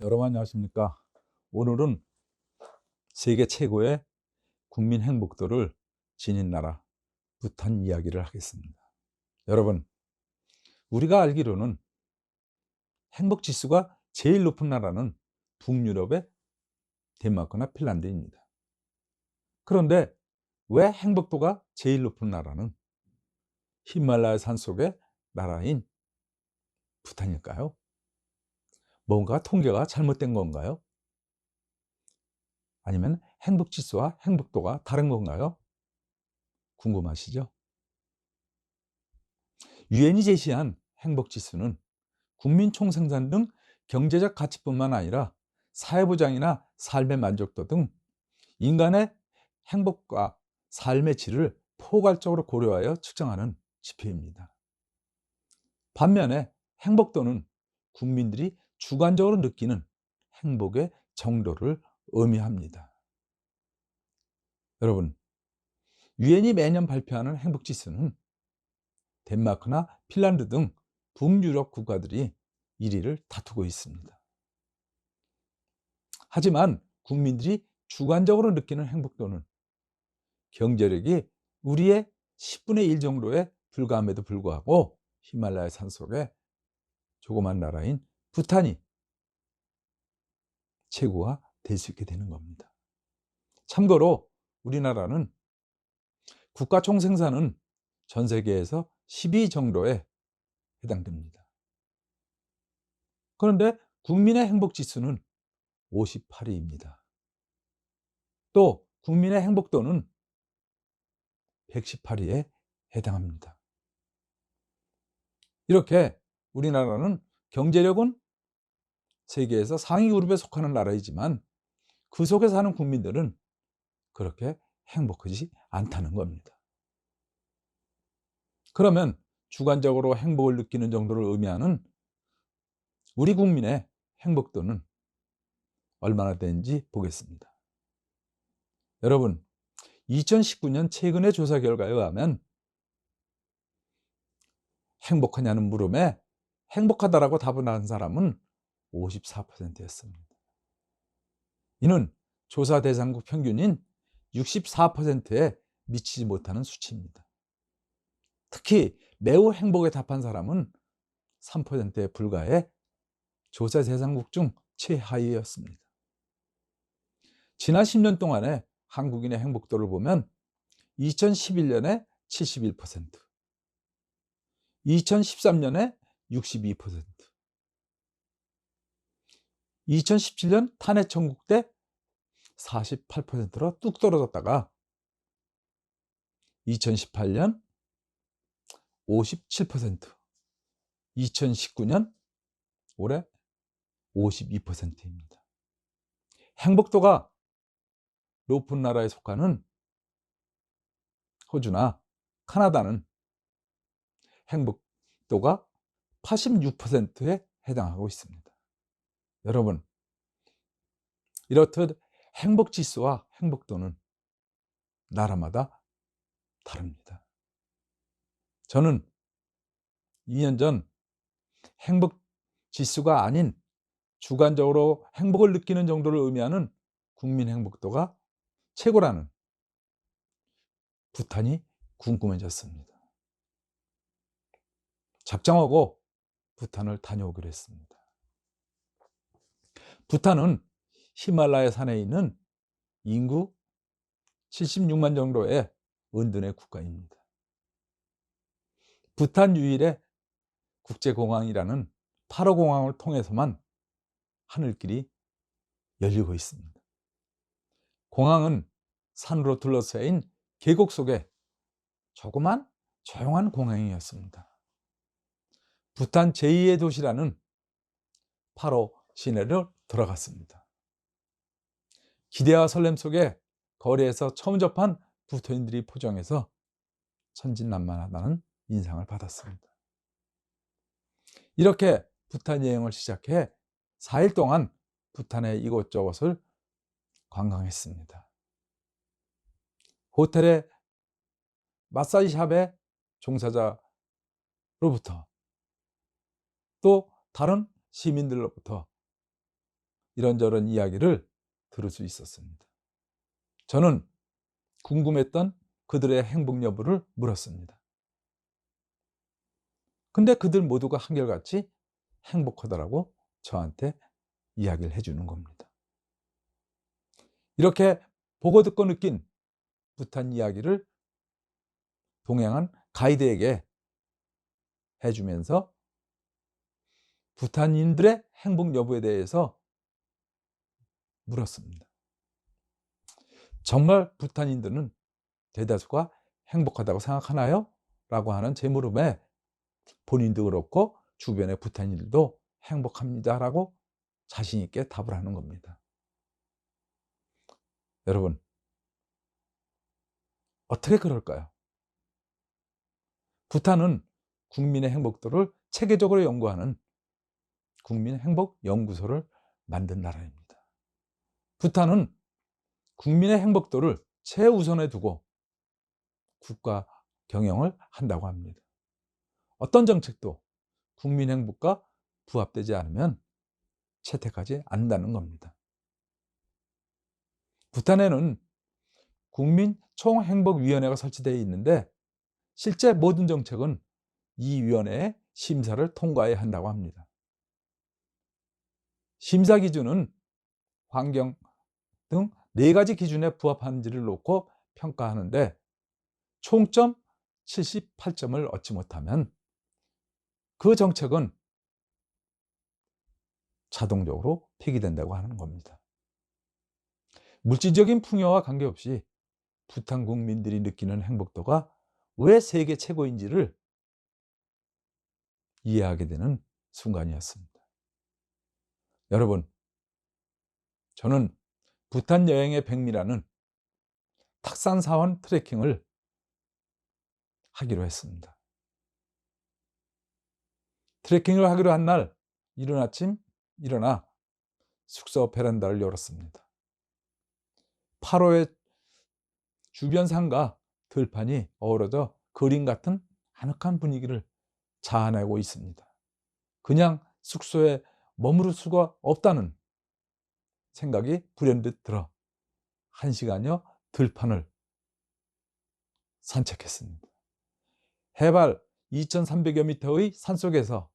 여러분 안녕하십니까? 오늘은 세계 최고의 국민 행복도를 지닌 나라 부탄 이야기를 하겠습니다. 여러분, 우리가 알기로는 행복 지수가 제일 높은 나라는 북유럽의 덴마크나 핀란드입니다. 그런데 왜 행복도가 제일 높은 나라는 히말라야 산속의 나라인 부탄일까요? 뭔가 통계가 잘못된 건가요? 아니면 행복 지수와 행복도가 다른 건가요? 궁금하시죠? 유엔이 제시한 행복 지수는 국민 총생산 등 경제적 가치뿐만 아니라 사회보장이나 삶의 만족도 등 인간의 행복과 삶의 질을 포괄적으로 고려하여 측정하는 지표입니다. 반면에 행복도는 국민들이 주관적으로 느끼는 행복의 정도를 의미합니다. 여러분, 유엔이 매년 발표하는 행복지수는 덴마크나 핀란드 등 북유럽 국가들이 1위를 다투고 있습니다. 하지만 국민들이 주관적으로 느끼는 행복도는 경제력이 우리의 10분의 1 정도에 불과함에도 불구하고 히말라야 산속의 조그만 나라인 부탄이 최고가 될 수 있게 되는 겁니다. 참고로 우리나라는 국가 총생산은 전 세계에서 10위 정도에 해당됩니다. 그런데 국민의 행복지수는 58위입니다. 또 국민의 행복도는 118위에 해당합니다. 이렇게 우리나라는 경제력은 세계에서 상위 그룹에 속하는 나라이지만 그 속에 사는 국민들은 그렇게 행복하지 않다는 겁니다. 그러면 주관적으로 행복을 느끼는 정도를 의미하는 우리 국민의 행복도는 얼마나 되는지 보겠습니다. 여러분, 2019년 최근의 조사 결과에 의하면 행복하냐는 물음에 행복하다라고 답을 한 사람은 54%였습니다. 이는 조사 대상국 평균인 64%에 미치지 못하는 수치입니다. 특히 매우 행복에 답한 사람은 3%에 불과해 조사 대상국 중 최하위였습니다. 지난 10년 동안의 한국인의 행복도를 보면 2011년에 71%, 2013년에 62%, 2017년 탄핵 청구 때 48%로 뚝 떨어졌다가 2018년 57%, 2019년 올해 52%입니다. 행복도가 높은 나라에 속하는 호주나 카나다는 행복도가 86%에 해당하고 있습니다. 여러분, 이렇듯 행복지수와 행복도는 나라마다 다릅니다. 저는 2년 전 행복지수가 아닌 주관적으로 행복을 느끼는 정도를 의미하는 국민 행복도가 최고라는 부탄이 궁금해졌습니다. 작정하고 부탄을 다녀오기로 했습니다. 부탄은 히말라야 산에 있는 인구 76만 정도의 은둔의 국가입니다. 부탄 유일의 국제공항이라는 파로공항을 통해서만 하늘길이 열리고 있습니다. 공항은 산으로 둘러싸인 계곡 속에 조그만 조용한 공항이었습니다. 부탄 제2의 도시라는 파로 시내를 들어갔습니다. 기대와 설렘 속에 거리에서 처음 접한 부탄인들이 포장해서 천진난만하다는 인상을 받았습니다. 이렇게 부탄 여행을 시작해 4일 동안 부탄의 이곳저곳을 관광했습니다. 호텔의 마사지샵의 종사자로부터 또 다른 시민들로부터 이런저런 이야기를 들을 수 있었습니다. 저는 궁금했던 그들의 행복 여부를 물었습니다. 근데 그들 모두가 한결같이 행복하다라고 저한테 이야기를 해주는 겁니다. 이렇게 보고 듣고 느낀 부탄 이야기를 동행한 가이드에게 해주면서 부탄인들의 행복 여부에 대해서 물었습니다. 정말 부탄인들은 대다수가 행복하다고 생각하나요? 라고 하는 제 물음에 본인도 그렇고 주변의 부탄인들도 행복합니다 라고 자신 있게 답을 하는 겁니다. 여러분, 어떻게 그럴까요? 부탄은 국민의 행복도를 체계적으로 연구하는 국민행복연구소를 만든 나라입니다. 부탄은 국민의 행복도를 최우선에 두고 국가 경영을 한다고 합니다. 어떤 정책도 국민 행복과 부합되지 않으면 채택하지 않는다는 겁니다. 부탄에는 국민 총행복위원회가 설치되어 있는데 실제 모든 정책은 이 위원회의 심사를 통과해야 한다고 합니다. 심사 기준은 환경 등 4가지 기준에 부합하는지를 놓고 평가하는데 총점 78점을 얻지 못하면 그 정책은 자동적으로 폐기된다고 하는 겁니다. 물질적인 풍요와 관계없이 부탄 국민들이 느끼는 행복도가 왜 세계 최고인지를 이해하게 되는 순간이었습니다. 여러분, 저는 부탄 여행의 백미라는 탁산사원 트레킹을 하기로 했습니다. 트레킹을 하기로 한 날 이른 아침 일어나 숙소 베란다를 열었습니다. 8호의 주변 산과 들판이 어우러져 그림 같은 아늑한 분위기를 자아내고 있습니다. 그냥 숙소에 머무를 수가 없다는 생각이 불현듯 들어 1시간여 들판을 산책했습니다. 해발 2300여 미터의 산속에서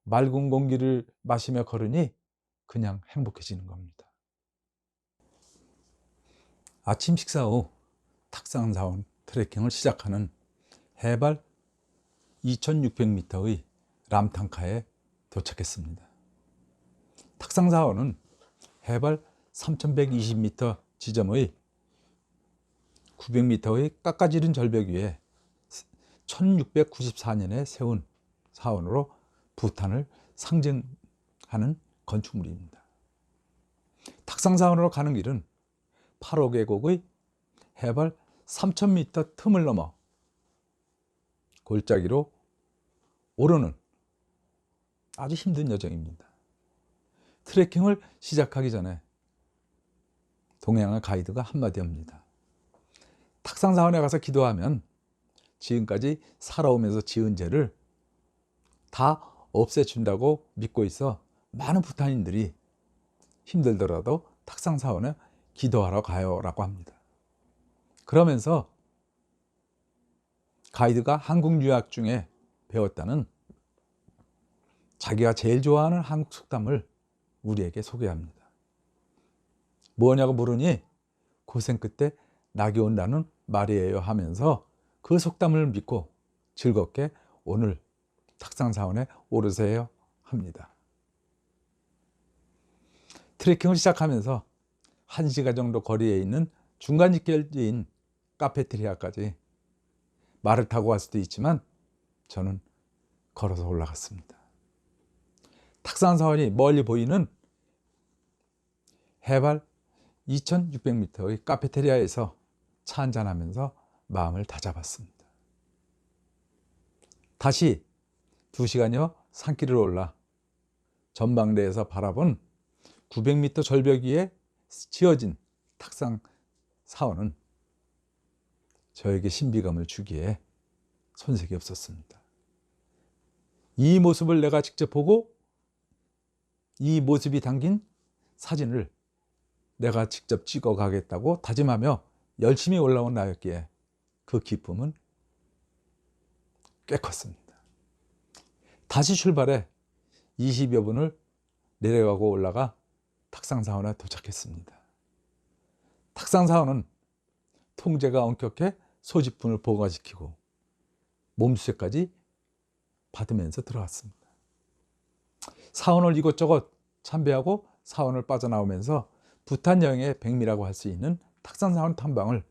맑은 공기를 마시며 걸으니 그냥 행복해지는 겁니다. 아침 식사 후 탁산사원 트레킹을 시작하는 해발 2600m의 람탕카에 도착했습니다. 탁산사원은 해발 3120m 지점의 900m의 깎아지른 절벽 위에 1694년에 세운 사원으로 부탄을 상징하는 건축물입니다. 탁산사원으로 가는 길은 8호 계곡의 해발 3000m 틈을 넘어 골짜기로 오르는 아주 힘든 여정입니다. 트레킹을 시작하기 전에 동행할 가이드가 한마디 합니다. 탁산사원에 가서 기도하면 지금까지 살아오면서 지은 죄를 다 없애준다고 믿고 있어 많은 부탄인들이 힘들더라도 탁산사원에 기도하러 가요 라고 합니다. 그러면서 가이드가 한국 유학 중에 배웠다는 자기가 제일 좋아하는 한국 속담을 우리에게 소개합니다. 뭐냐고 물으니 고생 끝에 낙이 온다는 말이에요 하면서 그 속담을 믿고 즐겁게 오늘 탁산사원에 오르세요 합니다. 트레킹을 시작하면서 1시간 정도 거리에 있는 중간 집결지인 카페테리아까지 말을 타고 갈 수도 있지만 저는 걸어서 올라갔습니다. 탁산사원이 멀리 보이는 해발 2600m의 카페테리아에서 차 한잔하면서 마음을 다잡았습니다. 다시 2시간여 산길을 올라 전망대에서 바라본 900m 절벽 위에 지어진 탁산사원은 저에게 신비감을 주기에 손색이 없었습니다. 이 모습을 내가 직접 보고 이 모습이 담긴 사진을 내가 직접 찍어 가겠다고 다짐하며 열심히 올라온 나였기에 그 기쁨은 꽤 컸습니다. 다시 출발해 20여 분을 내려가고 올라가 탁상사원에 도착했습니다. 탁상사원은 통제가 엄격해 소지품을 보관시키고 몸수색까지 받으면서 들어왔습니다. 사원을 이것저것 참배하고 사원을 빠져나오면서 부탄 여행의 백미라고 할 수 있는 탁상사원 탐방을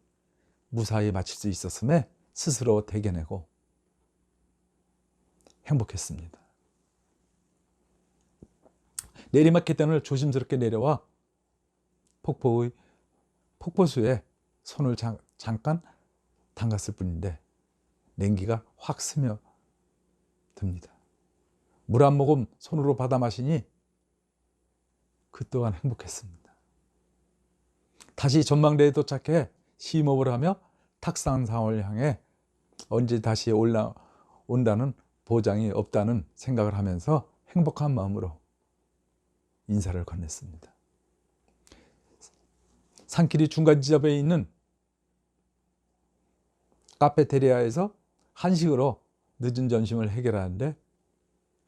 무사히 마칠 수 있었음에 스스로 대견하고 행복했습니다. 내리막 계단을 조심스럽게 내려와 폭포수에 손을 잠깐 담갔을 뿐인데 냉기가 확 스며듭니다. 물 한 모금 손으로 받아 마시니 그 또한 행복했습니다. 다시 전망대에 도착해 심호흡을 하며 탁상사원을 향해 언제 다시 올라온다는 보장이 없다는 생각을 하면서 행복한 마음으로 인사를 건넸습니다. 산길이 중간 지점에 있는 카페테리아에서 한식으로 늦은 점심을 해결하는데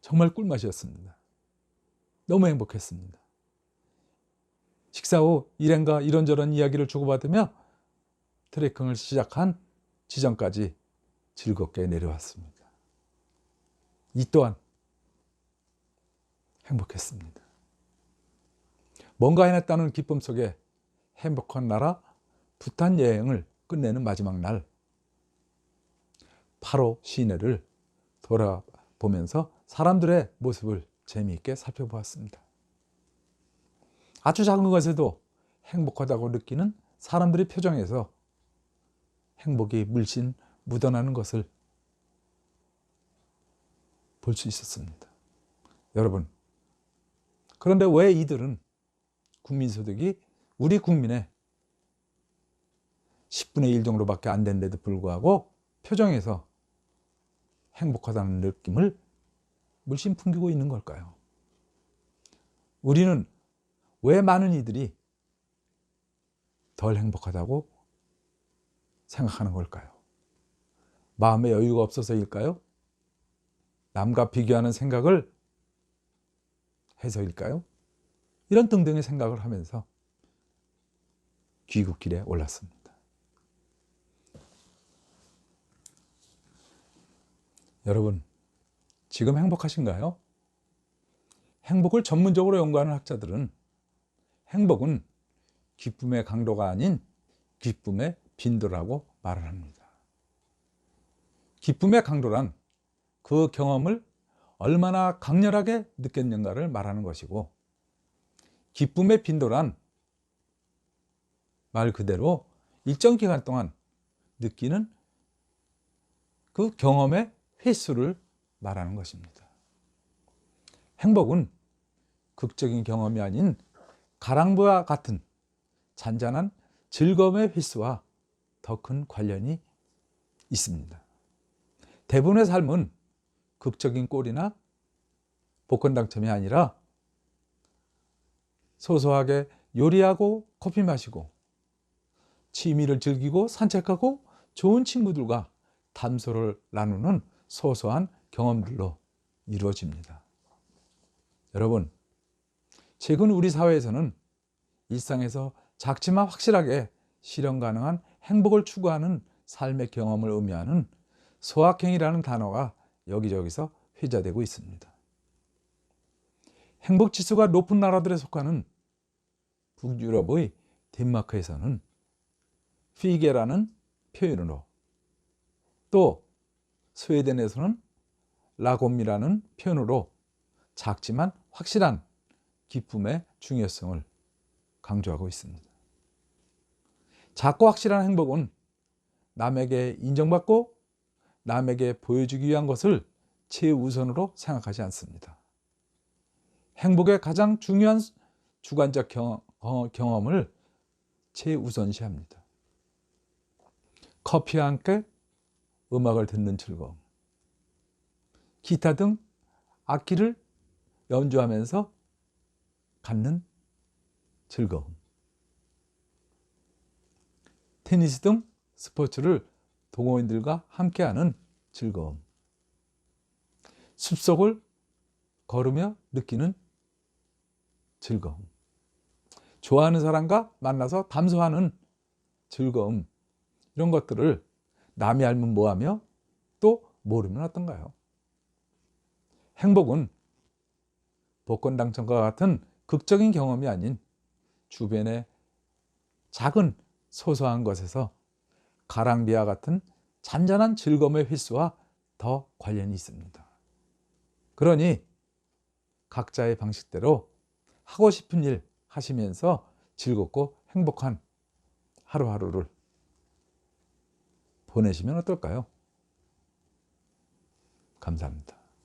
정말 꿀맛이었습니다. 너무 행복했습니다. 식사 후 일행과 이런저런 이야기를 주고받으며 트레킹을 시작한 지점까지 즐겁게 내려왔습니다. 이 또한 행복했습니다. 뭔가 해냈다는 기쁨 속에 행복한 나라 부탄 여행을 끝내는 마지막 날 8호 시내를 돌아보면서 사람들의 모습을 재미있게 살펴보았습니다. 아주 작은 것에도 행복하다고 느끼는 사람들의 표정에서 행복이 물씬 묻어나는 것을 볼 수 있었습니다. 여러분, 그런데 왜 이들은 국민소득이 우리 국민의 10분의 1 정도밖에 안 된데도 불구하고 표정에서 행복하다는 느낌을 물씬 풍기고 있는 걸까요? 우리는 왜 많은 이들이 덜 행복하다고 생각하는 걸까요? 마음의 여유가 없어서일까요? 남과 비교하는 생각을 해서일까요? 이런 등등의 생각을 하면서 귀국길에 올랐습니다. 여러분, 지금 행복하신가요? 행복을 전문적으로 연구하는 학자들은 행복은 기쁨의 강도가 아닌 기쁨의 빈도라고 말을 합니다. 기쁨의 강도란 그 경험을 얼마나 강렬하게 느꼈는가를 말하는 것이고, 기쁨의 빈도란 말 그대로 일정 기간 동안 느끼는 그 경험의 횟수를 말하는 것입니다. 행복은 극적인 경험이 아닌 가랑비와 같은 잔잔한 즐거움의 횟수와 더 큰 관련이 있습니다. 대부분의 삶은 극적인 꼴이나 복권 당첨이 아니라 소소하게 요리하고 커피 마시고 취미를 즐기고 산책하고 좋은 친구들과 담소를 나누는 소소한 경험들로 이루어집니다. 여러분, 최근 우리 사회에서는 일상에서 작지만 확실하게 실현 가능한 행복을 추구하는 삶의 경험을 의미하는 소확행이라는 단어가 여기저기서 회자되고 있습니다. 행복지수가 높은 나라들에 속하는 북유럽의 덴마크에서는 피게라는 표현으로, 또 스웨덴에서는 라곰이라는 표현으로 작지만 확실한 기쁨의 중요성을 강조하고 있습니다. 작고 확실한 행복은 남에게 인정받고 남에게 보여주기 위한 것을 최우선으로 생각하지 않습니다. 행복의 가장 중요한 주관적 경험을 최우선시합니다. 커피와 함께 음악을 듣는 즐거움, 기타 등 악기를 연주하면서 갖는 즐거움. 테니스 등 스포츠를 동호인들과 함께하는 즐거움. 숲속을 걸으며 느끼는 즐거움. 좋아하는 사람과 만나서 담소하는 즐거움. 이런 것들을 남이 알면 뭐하며 또 모르면 어떤가요? 행복은 복권 당첨과 같은 극적인 경험이 아닌 주변의 작은 소소한 것에서 가랑비와 같은 잔잔한 즐거움의 횟수와 더 관련이 있습니다. 그러니 각자의 방식대로 하고 싶은 일 하시면서 즐겁고 행복한 하루하루를 보내시면 어떨까요? 감사합니다.